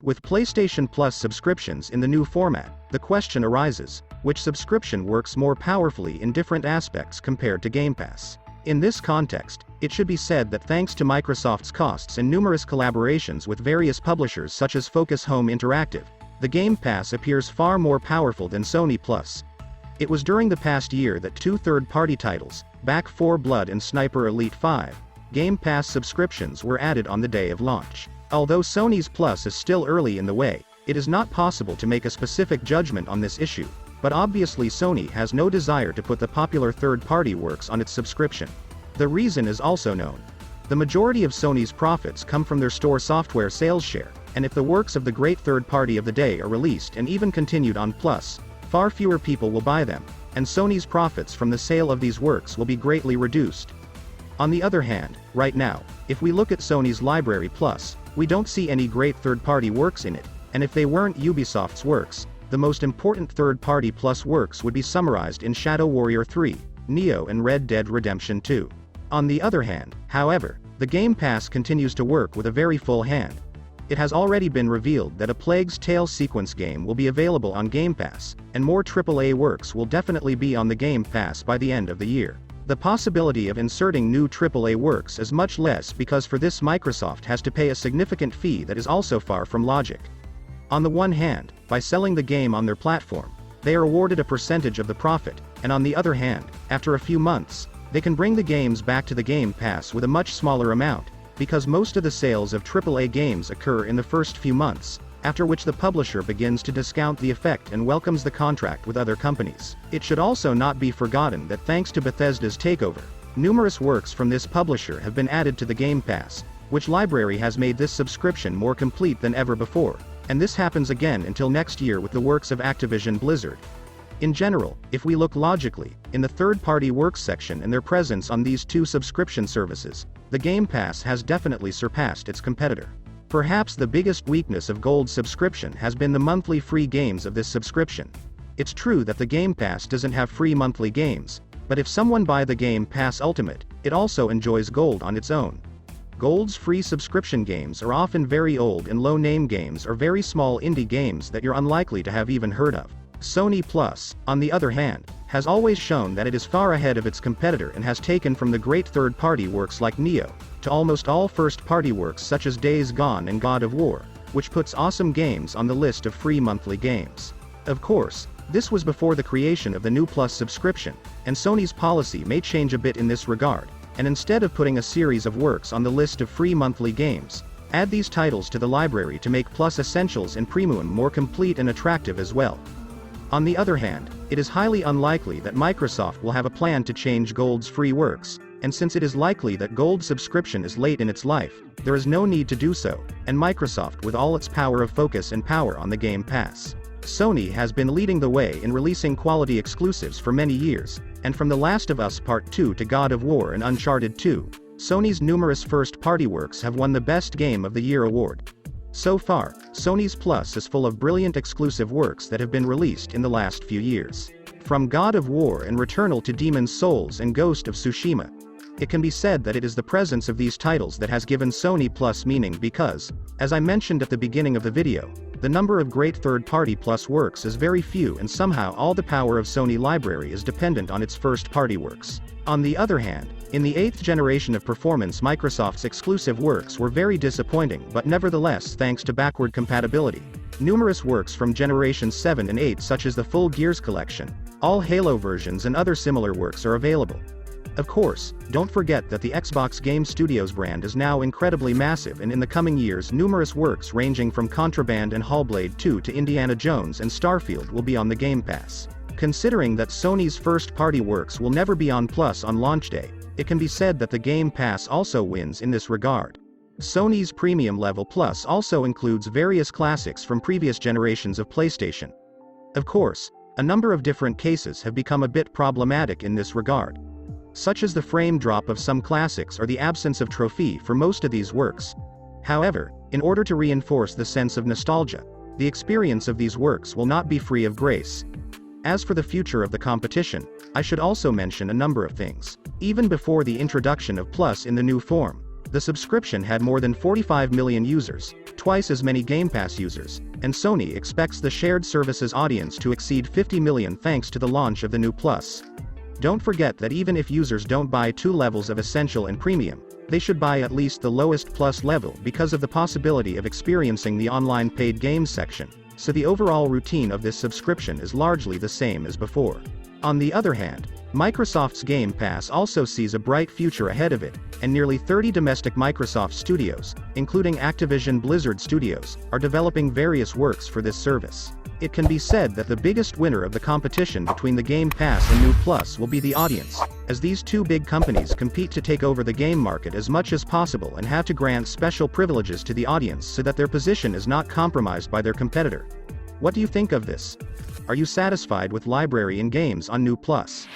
With PlayStation Plus subscriptions in the new format, the question arises, which subscription works more powerfully in different aspects compared to Game Pass? In this context, it should be said that thanks to Microsoft's costs and numerous collaborations with various publishers such as Focus Home Interactive, the Game Pass appears far more powerful than Sony Plus. It was during the past year that two third-party titles, Back 4 Blood and Sniper Elite 5, Game Pass subscriptions were added on the day of launch. Although Sony's Plus is still early in the way, it is not possible to make a specific judgment on this issue, but obviously Sony has no desire to put the popular third-party works on its subscription. The reason is also known. The majority of Sony's profits come from their store software sales share, and if the works of the great third party of the day are released and even continued on Plus, far fewer people will buy them, and Sony's profits from the sale of these works will be greatly reduced. On the other hand, right now, if we look at Sony's Library Plus, we don't see any great third-party works in it, and if they weren't Ubisoft's works, the most important third-party Plus works would be summarized in Shadow Warrior 3, Neo and Red Dead Redemption 2. On the other hand, however, the Game Pass continues to work with a very full hand. It has already been revealed that a Plague's Tale sequence game will be available on Game Pass, and more AAA works will definitely be on the Game Pass by the end of the year. The possibility of inserting new AAA works is much less because for this Microsoft has to pay a significant fee that is also far from logic. On the one hand, by selling the game on their platform, they are awarded a percentage of the profit, and on the other hand, after a few months, they can bring the games back to the Game Pass with a much smaller amount, because most of the sales of AAA games occur in the first few months, after which the publisher begins to discount the effect and welcomes the contract with other companies. It should also not be forgotten that thanks to Bethesda's takeover, numerous works from this publisher have been added to the Game Pass, which library has made this subscription more complete than ever before, and this happens again until next year with the works of Activision Blizzard. In general, if we look logically, in the third-party works section and their presence on these two subscription services, the Game Pass has definitely surpassed its competitor. Perhaps the biggest weakness of Gold's subscription has been the monthly free games of this subscription. It's true that the Game Pass doesn't have free monthly games, but if someone buy the Game Pass Ultimate, it also enjoys Gold on its own. Gold's free subscription games are often very old and low-name games or very small indie games that you're unlikely to have even heard of. Sony Plus, on the other hand, has always shown that it is far ahead of its competitor and has taken from the great third-party works like Neo, to almost all first-party works such as Days Gone and God of War, which puts awesome games on the list of free monthly games. Of course, this was before the creation of the new Plus subscription, and Sony's policy may change a bit in this regard, and instead of putting a series of works on the list of free monthly games, add these titles to the library to make Plus Essentials and Premium more complete and attractive as well. On the other hand, it is highly unlikely that Microsoft will have a plan to change Gold's free works, and since it is likely that Gold subscription is late in its life, there is no need to do so, and Microsoft with all its power of focus and power on the Game Pass. Sony has been leading the way in releasing quality exclusives for many years, and from The Last of Us Part 2 to God of War and Uncharted 2, Sony's numerous first-party works have won the Best Game of the Year award. So far, Sony's Plus is full of brilliant exclusive works that have been released in the last few years. From God of War and Returnal to Demon's Souls and Ghost of Tsushima. It can be said that it is the presence of these titles that has given Sony Plus meaning because, as I mentioned at the beginning of the video, the number of great third-party Plus works is very few and somehow all the power of Sony library is dependent on its first-party works. On the other hand, in the 8th generation of performance Microsoft's exclusive works were very disappointing but nevertheless thanks to backward compatibility. Numerous works from Generation 7 and 8 such as the full Gears collection, all Halo versions and other similar works are available. Of course, don't forget that the Xbox Game Studios brand is now incredibly massive and in the coming years numerous works ranging from Contraband and Hellblade 2 to Indiana Jones and Starfield will be on the Game Pass. Considering that Sony's first-party works will never be on Plus on launch day, it can be said that the Game Pass also wins in this regard. Sony's Premium Level Plus also includes various classics from previous generations of PlayStation. Of course, a number of different cases have become a bit problematic in this regard, such as the frame drop of some classics or the absence of trophy for most of these works. However, in order to reinforce the sense of nostalgia, the experience of these works will not be free of grace. As for the future of the competition, I should also mention a number of things. Even before the introduction of Plus in the new form, the subscription had more than 45 million users, twice as many Game Pass users, and Sony expects the shared services audience to exceed 50 million thanks to the launch of the new Plus. Don't forget that even if users don't buy 2 levels of Essential and Premium, they should buy at least the lowest Plus level because of the possibility of experiencing the online paid games section, so the overall routine of this subscription is largely the same as before. On the other hand, Microsoft's Game Pass also sees a bright future ahead of it, and nearly 30 domestic Microsoft studios, including Activision Blizzard Studios, are developing various works for this service. It can be said that the biggest winner of the competition between the Game Pass and New Plus will be the audience, as these two big companies compete to take over the game market as much as possible and have to grant special privileges to the audience so that their position is not compromised by their competitor. What do you think of this? Are you satisfied with library and games on New Plus?